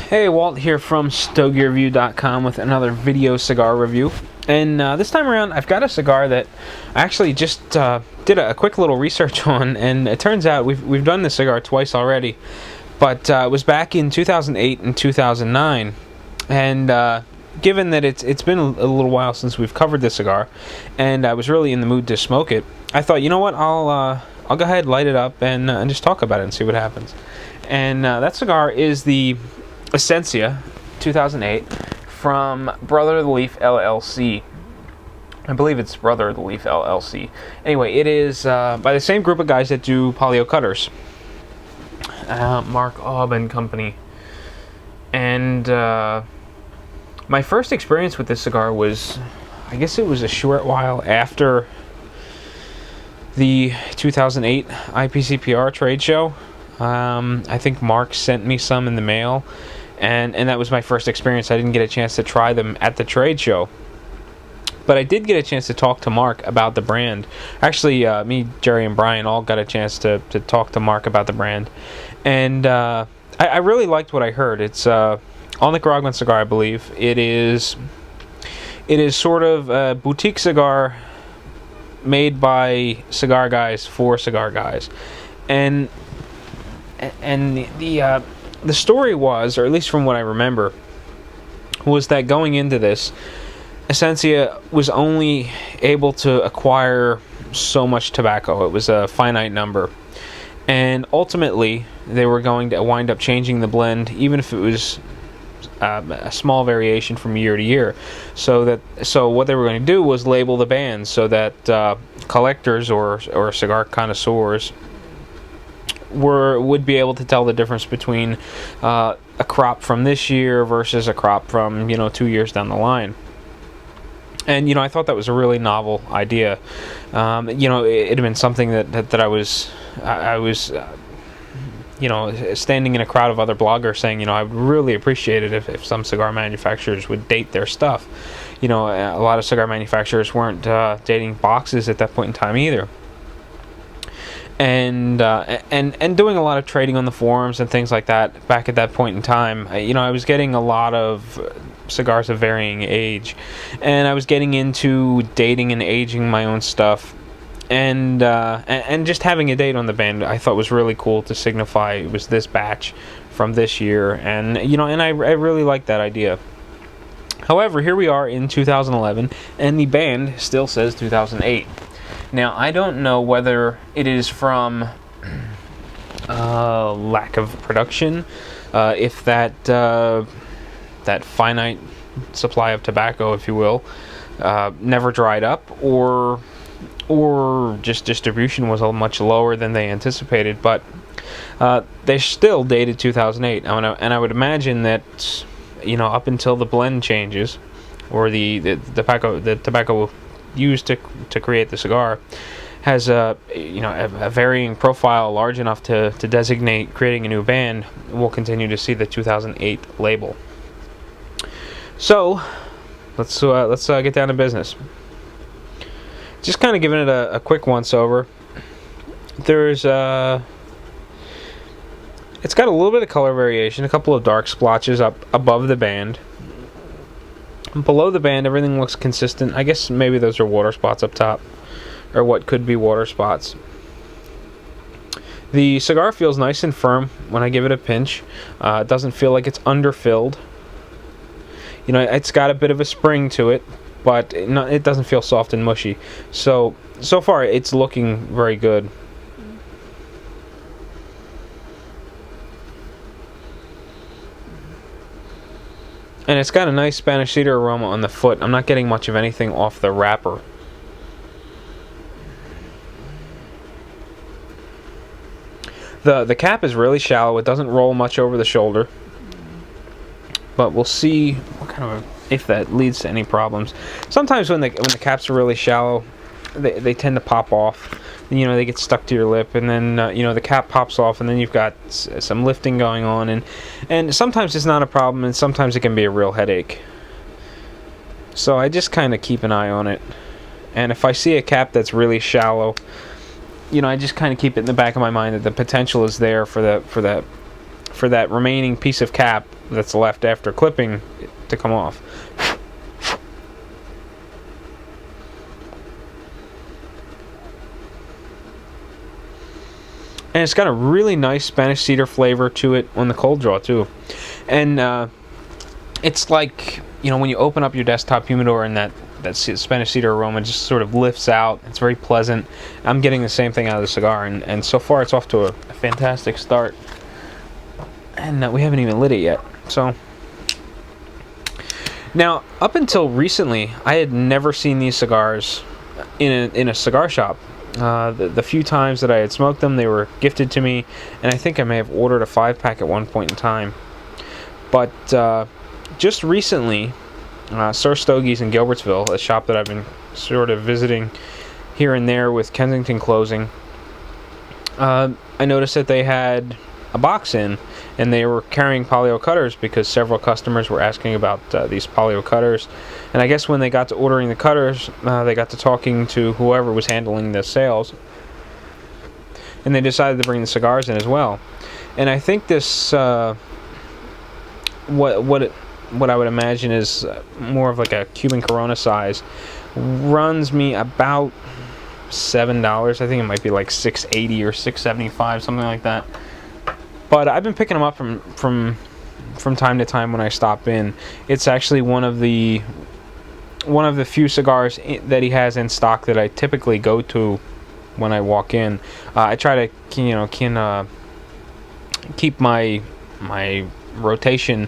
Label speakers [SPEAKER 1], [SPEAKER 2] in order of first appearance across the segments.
[SPEAKER 1] Hey, Walt here from StogieReview.com with another video cigar review. And this time around, I've got a cigar that I actually just did a quick little research on, and it turns out we've done this cigar twice already. But it was back in 2008 and 2009, and given that it's been a little while since we've covered this cigar, and I was really in the mood to smoke it, I thought, you know what, I'll go ahead, light it up, and just talk about it and see what happens. And that cigar is the Esencia 2008 from Brother of the Leaf LLC. I believe it's Brother of the Leaf LLC. Anyway, it is by the same group of guys that do Palio cutters, Mark Aub and Company. And my first experience with this cigar was, I guess it was a short while after the 2008 IPCPR trade show. I think Mark sent me some in the mail, and that was my first experience. I didn't get a chance to try them at the trade show, but I did get a chance to talk to Mark about the brand. Actually, me, Jerry, and Brian all got a chance to talk to Mark about the brand, and I really liked what I heard. It's on the Nicaraguan cigar, I believe. It is sort of a boutique cigar made by cigar guys for cigar guys, and the story was, or at least from what I remember, was that going into this, Esencia was only able to acquire so much tobacco. It was a finite number, and ultimately they were going to wind up changing the blend, even if it was a small variation from year to year. So what they were going to do was label the bands so that collectors or cigar connoisseurs would be able to tell the difference between a crop from this year versus a crop from 2 years down the line. And I thought that was a really novel idea. It had been something that I was standing in a crowd of other bloggers saying, I would really appreciate it if some cigar manufacturers would date their stuff. A lot of cigar manufacturers weren't dating boxes at that point in time either. And doing a lot of trading on the forums and things like that back at that point in time, I was getting a lot of cigars of varying age, and I was getting into dating and aging my own stuff, and just having a date on the band I thought was really cool to signify it was this batch from this year, and I really liked that idea. However, here we are in 2011, and the band still says 2008. Now, I don't know whether it is from lack of production, if that finite supply of tobacco, if you will, never dried up, or just distribution was much lower than they anticipated. But they still dated 2008, and I would imagine that up until the blend changes, or the tobacco used to create the cigar has a varying profile large enough to designate creating a new band, we'll continue to see the 2008 label. So let's get down to business. Just kind of giving it a quick once over. It's got a little bit of color variation, a couple of dark splotches up above the band. Below the band, everything looks consistent. I guess maybe those are water spots up top, or what could be water spots. The cigar feels nice and firm when I give it a pinch. It doesn't feel like it's underfilled. It's got a bit of a spring to it, but it doesn't feel soft and mushy. So far, it's looking very good. And it's got a nice Spanish cedar aroma on the foot. I'm not getting much of anything off the wrapper. The cap is really shallow. It doesn't roll much over the shoulder. But we'll see if that leads to any problems. Sometimes when the caps are really shallow, they tend to pop off. They get stuck to your lip, and then the cap pops off, and then you've got some lifting going on, and sometimes it's not a problem, and sometimes it can be a real headache. So I just kind of keep an eye on it, and if I see a cap that's really shallow, I just kind of keep it in the back of my mind that the potential is there for that for that remaining piece of cap that's left after clipping to come off. And it's got a really nice Spanish cedar flavor to it on the cold draw too. And it's like, you know, when you open up your desktop humidor and that Spanish cedar aroma just sort of lifts out. It's very pleasant. I'm getting the same thing out of the cigar, and so far it's off to a fantastic start. And we haven't even lit it yet. So now, up until recently, I had never seen these cigars in a cigar shop. The few times that I had smoked them, they were gifted to me, and I think I may have ordered a 5-pack at one point in time. But just recently, Sir Stogie's in Gilbertsville, a shop that I've been sort of visiting here and there with Kensington closing, I noticed that they had a box in, and they were carrying polio cutters because several customers were asking about these polio cutters. And I guess when they got to ordering the cutters, they got to talking to whoever was handling the sales, and they decided to bring the cigars in as well. And I think this what I would imagine is more of like a Cuban Corona size runs me about $7. I think it might be like $6.80 or $6.75, something like that. But I've been picking them up from time to time when I stop in. It's actually one of the few cigars that he has in stock that I typically go to when I walk in. I try to keep my rotation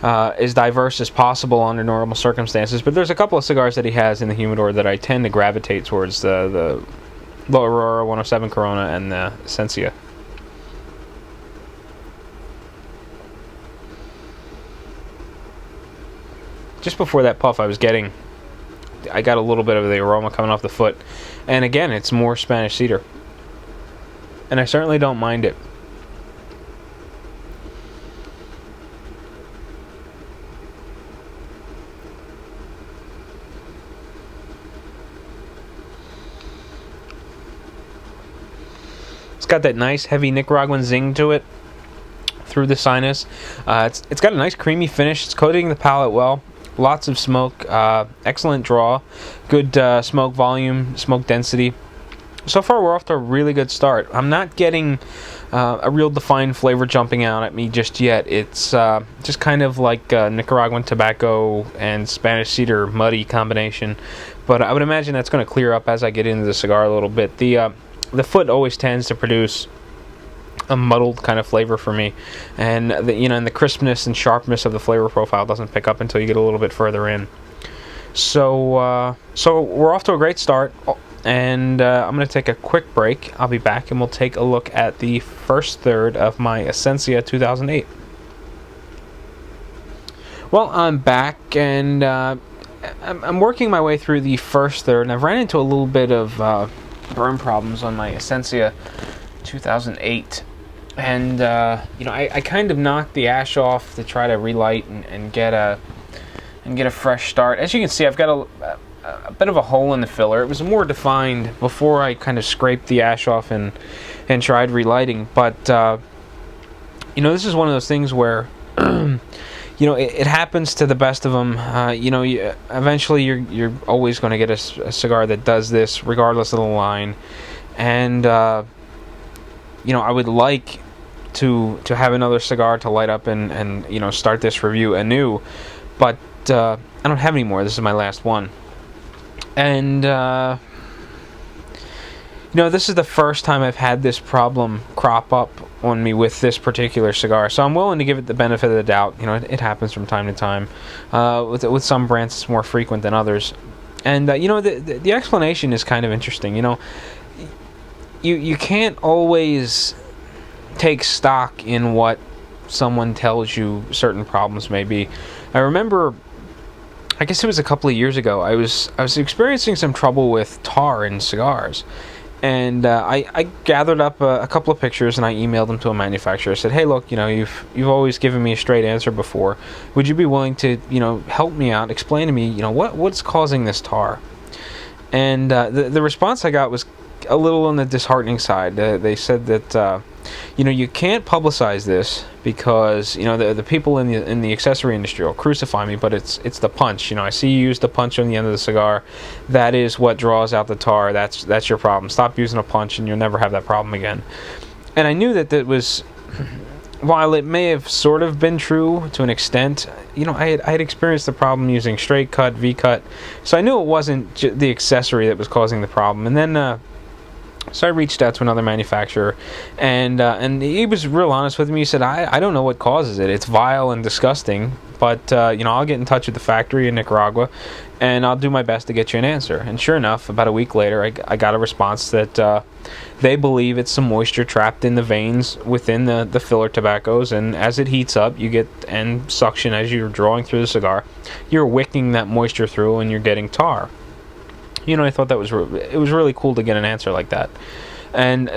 [SPEAKER 1] as diverse as possible under normal circumstances, but there's a couple of cigars that he has in the humidor that I tend to gravitate towards, the La Aurora 107 Corona and the Esencia. Just before that puff, I got a little bit of the aroma coming off the foot, and again, it's more Spanish cedar, and I certainly don't mind it. It's got that nice heavy Nicaraguan zing to it through the sinus. It's got a nice creamy finish. It's coating the palate well. Lots of smoke. Excellent draw. Good smoke volume, smoke density. So far, we're off to a really good start. I'm not getting a real defined flavor jumping out at me just yet. It's just kind of like Nicaraguan tobacco and Spanish cedar muddy combination. But I would imagine that's going to clear up as I get into the cigar a little bit. The foot always tends to produce a muddled kind of flavor for me, and the crispness and sharpness of the flavor profile doesn't pick up until you get a little bit further in. So we're off to a great start, and I'm going to take a quick break. I'll be back, and we'll take a look at the first third of my Esencia 2008. Well, I'm back, and I'm working my way through the first third, and I've ran into a little bit of burn problems on my Esencia 2008, and I kind of knocked the ash off to try to relight and get a fresh start. As you can see, I've got a bit of a hole in the filler. It was more defined before I kind of scraped the ash off and tried relighting, but this is one of those things where it happens to the best of them. Eventually you're always going to get a cigar that does this, regardless of the line. And I would like to have another cigar to light up and start this review anew, but I don't have any more. This is my last one, and this is the first time I've had this problem crop up on me with this particular cigar, so I'm willing to give it the benefit of the doubt. It happens from time to time. With some brands, it's more frequent than others, and the explanation is kind of interesting. You can't always take stock in what someone tells you certain problems may be. I remember, I guess it was a couple of years ago, I was experiencing some trouble with tar in cigars. And I gathered up a couple of pictures and I emailed them to a manufacturer. I said, "Hey, look, you've always given me a straight answer before. Would you be willing to help me out, explain to me what's causing this tar?" And the response I got was a little on the disheartening side. They said that you can't publicize this because the people in the accessory industry will crucify me, but it's the punch. I see you use the punch on the end of the cigar. That is what draws out the tar. That's your problem. Stop using a punch and you'll never have that problem again. And I knew that was, while it may have sort of been true to an extent, I had experienced the problem using straight cut, V cut, so I knew it wasn't the accessory that was causing the problem. And then so I reached out to another manufacturer, and he was real honest with me. He said, I don't know what causes it. It's vile and disgusting, but I'll get in touch with the factory in Nicaragua, and I'll do my best to get you an answer. And sure enough, about a week later, I got a response that they believe it's some moisture trapped in the veins within the filler tobaccos, and as it heats up, you get, and suction as you're drawing through the cigar, you're wicking that moisture through and you're getting tar. I thought that it was really cool to get an answer like that, and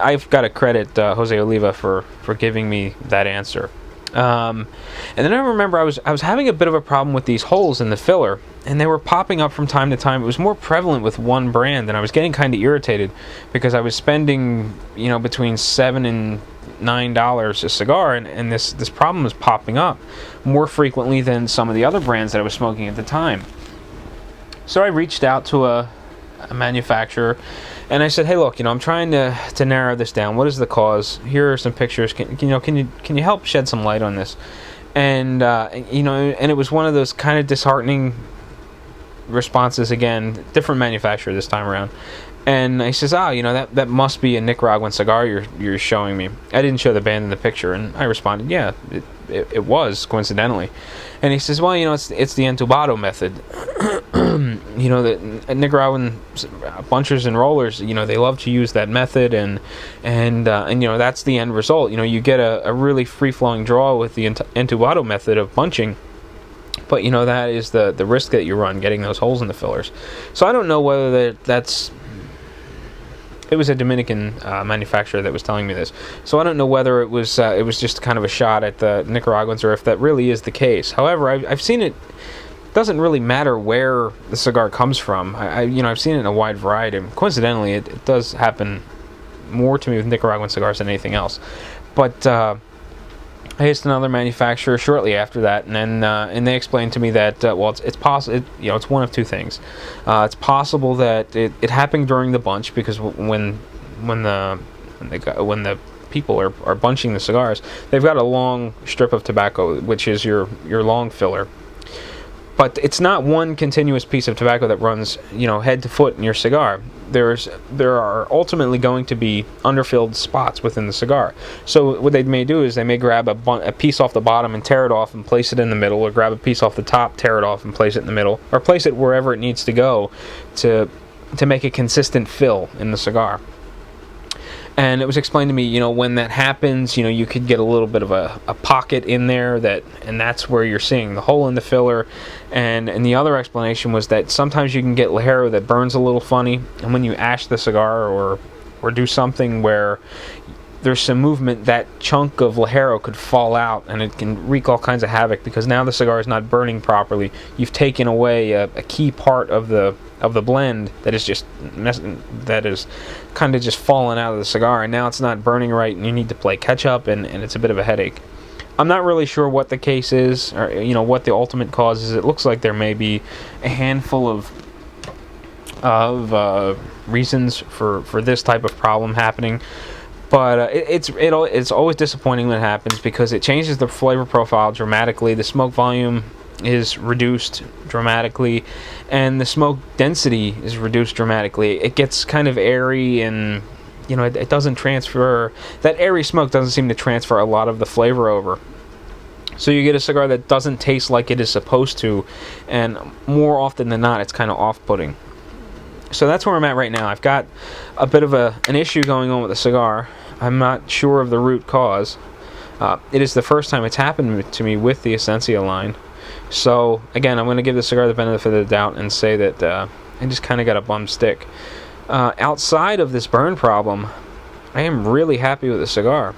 [SPEAKER 1] I've got to credit Jose Oliva for giving me that answer. And then I remember I was having a bit of a problem with these holes in the filler, and they were popping up from time to time. It was more prevalent with one brand, and I was getting kind of irritated because I was spending between $7 and $9 a cigar, and this problem was popping up more frequently than some of the other brands that I was smoking at the time. So I reached out to a manufacturer, and I said, "Hey, look, I'm trying to narrow this down. What is the cause? Here are some pictures. Can you help shed some light on this?" And and it was one of those kind of disheartening responses. Again, different manufacturer this time around. And he says, that must be a Nicaraguan cigar you're showing me. I didn't show the band in the picture, and I responded, yeah, it was, coincidentally. And he says, well, it's the entubado method. The Nicaraguan bunchers and rollers, they love to use that method, and that's the end result. You get a really free-flowing draw with the entubado method of bunching. But that is the risk that you run, getting those holes in the fillers. So I don't know whether that's... It was a Dominican manufacturer that was telling me this, so I don't know whether it was just kind of a shot at the Nicaraguans or if that really is the case. However, I've seen it. Doesn't really matter where the cigar comes from. I've seen it in a wide variety. And coincidentally, it does happen more to me with Nicaraguan cigars than anything else. But I asked another manufacturer shortly after that, and they explained to me that it's possible. It's one of two things. It's possible that it happened during the bunch, because when the people are bunching the cigars, they've got a long strip of tobacco, which is your long filler. But it's not one continuous piece of tobacco that runs, head to foot in your cigar. There are ultimately going to be underfilled spots within the cigar. So what they may do is they may grab a piece off the bottom and tear it off and place it in the middle, or grab a piece off the top, tear it off and place it in the middle, or place it wherever it needs to go to make a consistent fill in the cigar. And it was explained to me, when that happens, you could get a little bit of a pocket in there, and that's where you're seeing the hole in the filler. And the other explanation was that sometimes you can get Ligero that burns a little funny, and when you ash the cigar or do something where there's some movement, that chunk of Ligero could fall out, and it can wreak all kinds of havoc, because now the cigar is not burning properly. You've taken away a key part of the blend that is kind of just falling out of the cigar, and now it's not burning right, and you need to play catch up, and it's a bit of a headache. I'm not really sure what the case is, or what the ultimate cause is. It looks like there may be a handful of reasons for this type of problem happening. But it's always disappointing when it happens, because it changes the flavor profile dramatically. The smoke volume is reduced dramatically, and the smoke density is reduced dramatically. It gets kind of airy, and it doesn't transfer. That airy smoke doesn't seem to transfer a lot of the flavor over. So you get a cigar that doesn't taste like it is supposed to, and more often than not, it's kind of off-putting. So that's where I'm at right now. I've got a bit of an issue going on with the cigar. I'm not sure of the root cause. It is the first time it's happened to me with the Esencia line. So, again, I'm going to give the cigar the benefit of the doubt and say that I just kind of got a bum stick. Outside of this burn problem, I am really happy with the cigar.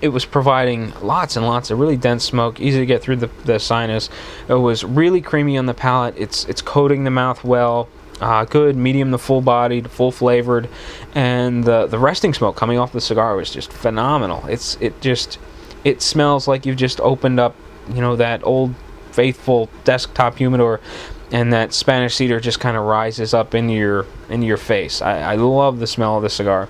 [SPEAKER 1] It was providing lots and lots of really dense smoke, easy to get through the sinus. It was really creamy on the palate. It's coating the mouth well. good, medium to full bodied, full flavored, and the resting smoke coming off the cigar was just phenomenal. It smells like you've just opened up, that old faithful desktop humidor, and that Spanish cedar just kind of rises up into your face. I love the smell of the cigar,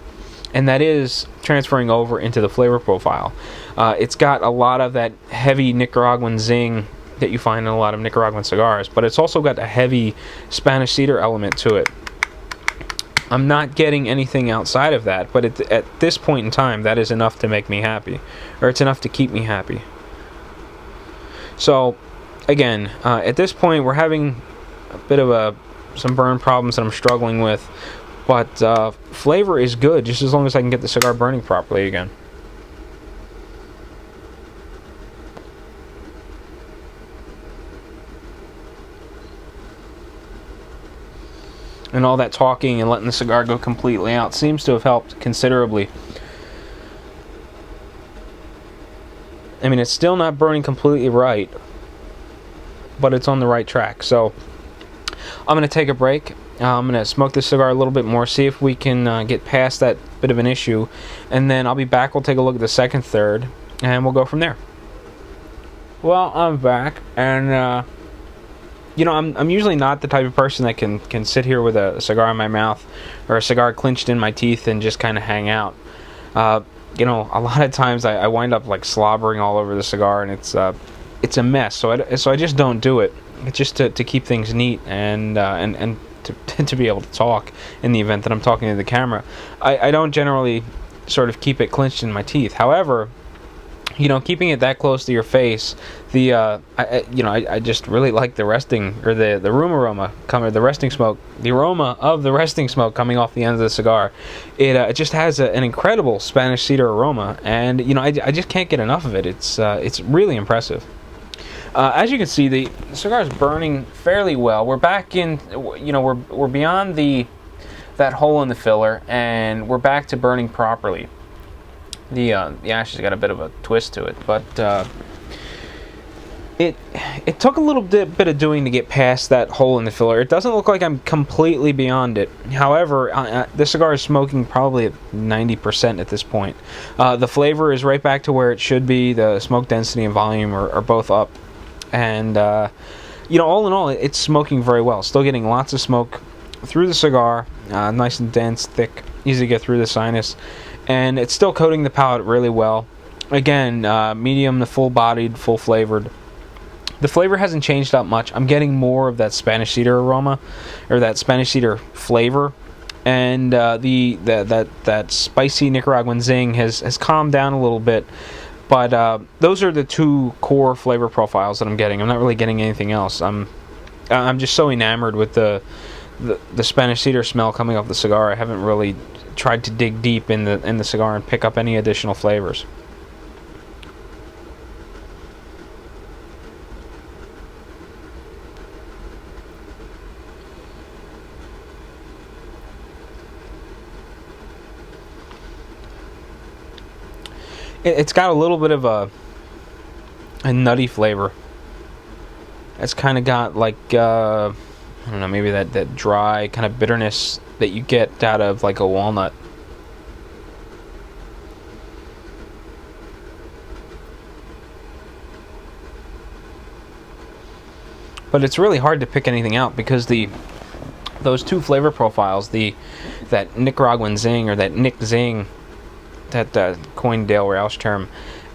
[SPEAKER 1] and that is transferring over into the flavor profile. It's got a lot of that heavy Nicaraguan zing that you find in a lot of Nicaraguan cigars, but it's also got a heavy Spanish cedar element to it. I'm not getting anything outside of that, but at this point in time, that is enough to make me happy, or it's enough to keep me happy. So, again, at this point, we're having a bit of some burn problems that I'm struggling with, but flavor is good, just as long as I can get the cigar burning properly again. And all that talking and letting the cigar go completely out seems to have helped considerably. I mean, it's still not burning completely right, but it's on the right track. So I'm going to take a break. I'm going to smoke this cigar a little bit more, see if we can get past that bit of an issue, and then I'll be back. We'll take a look at the second third, and we'll go from there. Well, I'm back, and I'm usually not the type of person that can sit here with a cigar in my mouth or a cigar clinched in my teeth and just kind of hang out. A lot of times I wind up like slobbering all over the cigar, and it's a mess. So I just don't do it. It's just to keep things neat and to be able to talk in the event that I'm talking to the camera. I don't generally sort of keep it clinched in my teeth. However, keeping it that close to your face, I just really like the resting, or the room aroma coming, the resting smoke, the aroma of the resting smoke coming off the end of the cigar. It just has an incredible Spanish cedar aroma, and I just can't get enough of it. It's really impressive. As you can see, the cigar is burning fairly well. We're back in, we're beyond that hole in the filler, and we're back to burning properly. The ashes got a bit of a twist to it, but it took a little bit of doing to get past that hole in the filler. It doesn't look like I'm completely beyond it. However, the cigar is smoking probably at 90% at this point. The flavor is right back to where it should be. The smoke density and volume are both up, and all in all, it's smoking very well. Still getting lots of smoke through the cigar, nice and dense, thick, easy to get through the sinus. And it's still coating the palate really well. Again, medium to full-bodied, full-flavored. The flavor hasn't changed up much. I'm getting more of that Spanish cedar aroma, or that Spanish cedar flavor, and that spicy Nicaraguan zing has calmed down a little bit. But those are the two core flavor profiles that I'm getting. I'm not really getting anything else. I'm just so enamored with the Spanish cedar smell coming off the cigar. I haven't really tried to dig deep in the cigar and pick up any additional flavors. It's got a little bit of a nutty flavor. It's kind of got like I don't know, maybe that dry kind of bitterness that you get out of like a walnut. But it's really hard to pick anything out because those two flavor profiles, that Nicaraguan zing, or that Nick zing, that coined Dale Roush term,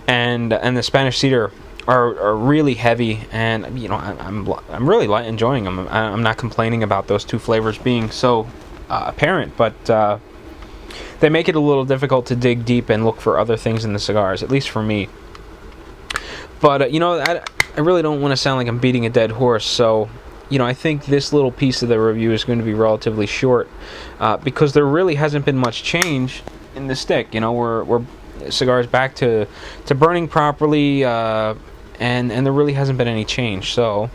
[SPEAKER 1] and the Spanish cedar are really heavy, and I'm really enjoying them. I'm not complaining about those two flavors being so apparent, but they make it a little difficult to dig deep and look for other things in the cigars, at least for me. But I really don't want to sound like I'm beating a dead horse, so I think this little piece of the review is going to be relatively short, because there really hasn't been much change in the stick. We're cigars back to burning properly, and there really hasn't been any change. So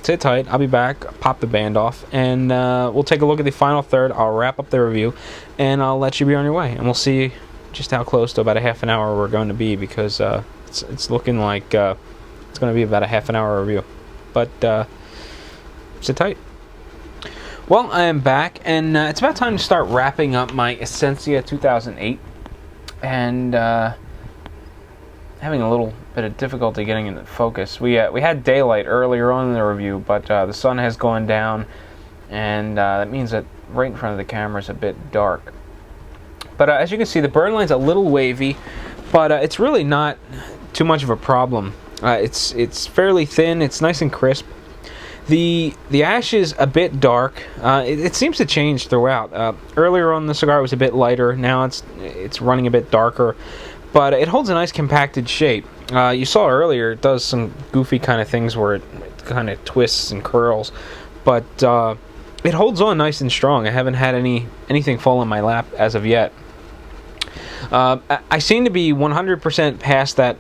[SPEAKER 1] sit tight. I'll be back. Pop the band off, and we'll take a look at the final third. I'll wrap up the review, and I'll let you be on your way. And we'll see just how close to about a half an hour we're going to be, because it's looking like it's going to be about a half an hour review. But sit tight. Well, I am back, and it's about time to start wrapping up my Esencia 2008, and having a little bit of difficulty getting into focus. We had daylight earlier on in the review, but the sun has gone down, and that means that right in front of the camera is a bit dark. But as you can see, the burn line's a little wavy, but it's really not too much of a problem. It's fairly thin. It's nice and crisp. The ash is a bit dark. It seems to change throughout. Earlier on, the cigar was a bit lighter. Now it's running a bit darker, but it holds a nice compacted shape. You saw earlier it does some goofy kind of things where it kind of twists and curls, but it holds on nice and strong. I haven't had anything fall in my lap as of yet. I seem to be 100% past that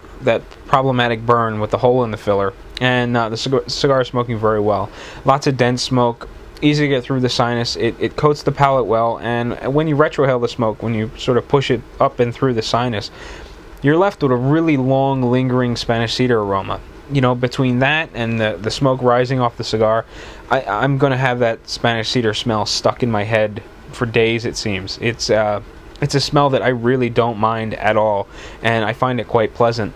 [SPEAKER 1] problematic burn with the hole in the filler, and the cigar is smoking very well. Lots of dense smoke, easy to get through the sinus. It coats the palate well, and when you retrohale the smoke, when you sort of push it up and through the sinus, you're left with a really long, lingering Spanish cedar aroma. You know, between that and the smoke rising off the cigar, I'm going to have that Spanish cedar smell stuck in my head for days, it seems. It's a smell that I really don't mind at all, and I find it quite pleasant.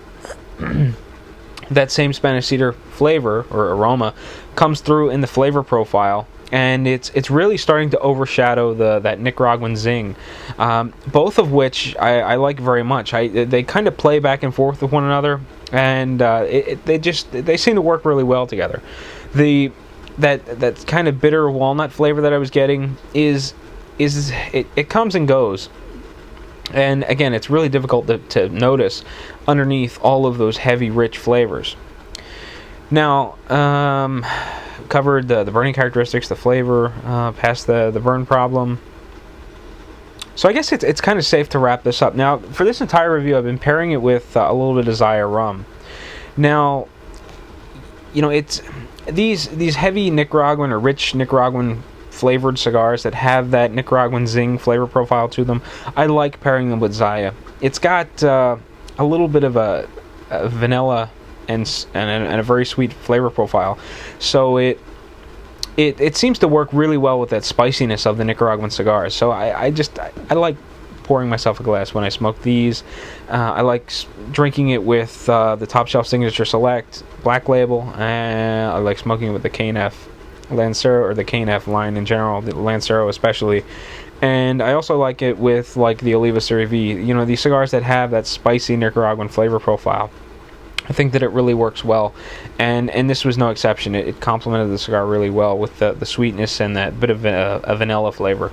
[SPEAKER 1] That same Spanish cedar flavor or aroma comes through in the flavor profile, and it's really starting to overshadow that Nicaraguan zing, both of which I like very much. They kind of play back and forth with one another, and they seem to work really well together. That kind of bitter walnut flavor that I was getting it comes and goes. And again, it's really difficult to notice underneath all of those heavy, rich flavors. Now, covered the burning characteristics, the flavor, past the burn problem. So I guess it's kind of safe to wrap this up. Now, for this entire review, I've been pairing it with a little bit of Zaya rum. Now, you know, it's these heavy Nicaraguan or rich Nicaraguan flavored cigars that have that Nicaraguan zing flavor profile to them. I like pairing them with Zaya. It's got a little bit of a vanilla and a very sweet flavor profile, so it seems to work really well with that spiciness of the Nicaraguan cigars. So I like pouring myself a glass when I smoke these. I like drinking it with the Top Shelf Signature Select Black Label, and I like smoking it with the KNF Lancero, or the KNF line in general, the Lancero especially. And I also like it with like the Oliva Serie V, you know, these cigars that have that spicy Nicaraguan flavor profile. I think that it really works well, and this was no exception. It complemented the cigar really well with the sweetness and that bit of a vanilla flavor.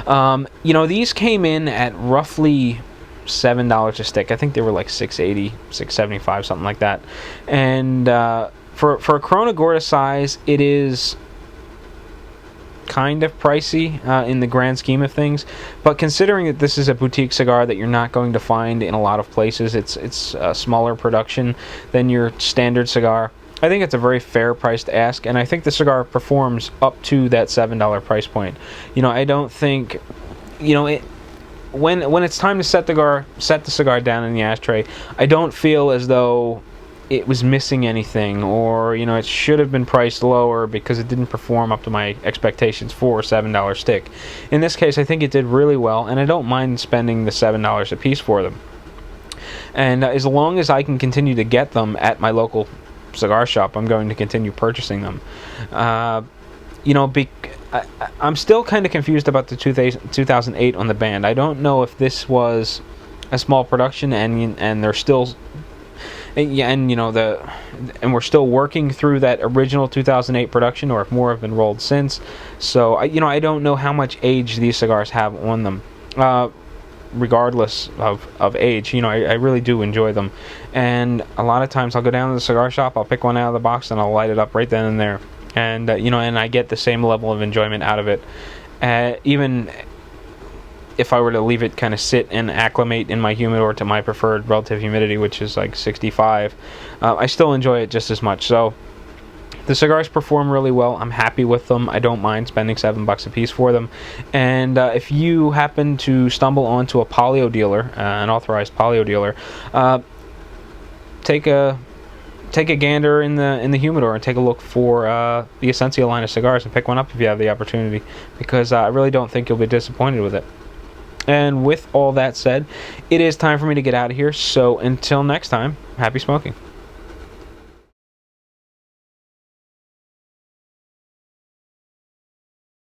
[SPEAKER 1] You know, these came in at roughly $7 a stick. I think they were like $6.80, $6.75, something like that. And for a Corona Gorda size, it is kind of pricey in the grand scheme of things, but considering that this is a boutique cigar that you're not going to find in a lot of places, it's a smaller production than your standard cigar, I think it's a very fair price to ask, and I think the cigar performs up to that $7 price point. You know, I don't think, you know, when it's time to set the cigar down in the ashtray, I don't feel as though it was missing anything, or, you know, it should have been priced lower because it didn't perform up to my expectations for a $7 stick. In this case, I think it did really well, and I don't mind spending the $7 a piece for them. And as long as I can continue to get them at my local cigar shop, I'm going to continue purchasing them. You know, I'm still kind of confused about the 2008 on the band. I don't know if this was a small production and they're still... Yeah, and you know, and we're still working through that original 2008 production, or if more have been rolled since. So I don't know how much age these cigars have on them. Regardless of age, you know, I really do enjoy them, and a lot of times I'll go down to the cigar shop, I'll pick one out of the box, and I'll light it up right then and there, and you know, and I get the same level of enjoyment out of it, even if I were to leave it kind of sit and acclimate in my humidor to my preferred relative humidity, which is like 65, I still enjoy it just as much. So the cigars perform really well. I'm happy with them. I don't mind spending $7 a piece for them. And if you happen to stumble onto a polio dealer, an authorized polio dealer, take a take a gander in the humidor and take a look for the Esencia line of cigars and pick one up if you have the opportunity, because I really don't think you'll be disappointed with it. And with all that said, it is time for me to get out of here. So until next time, happy smoking.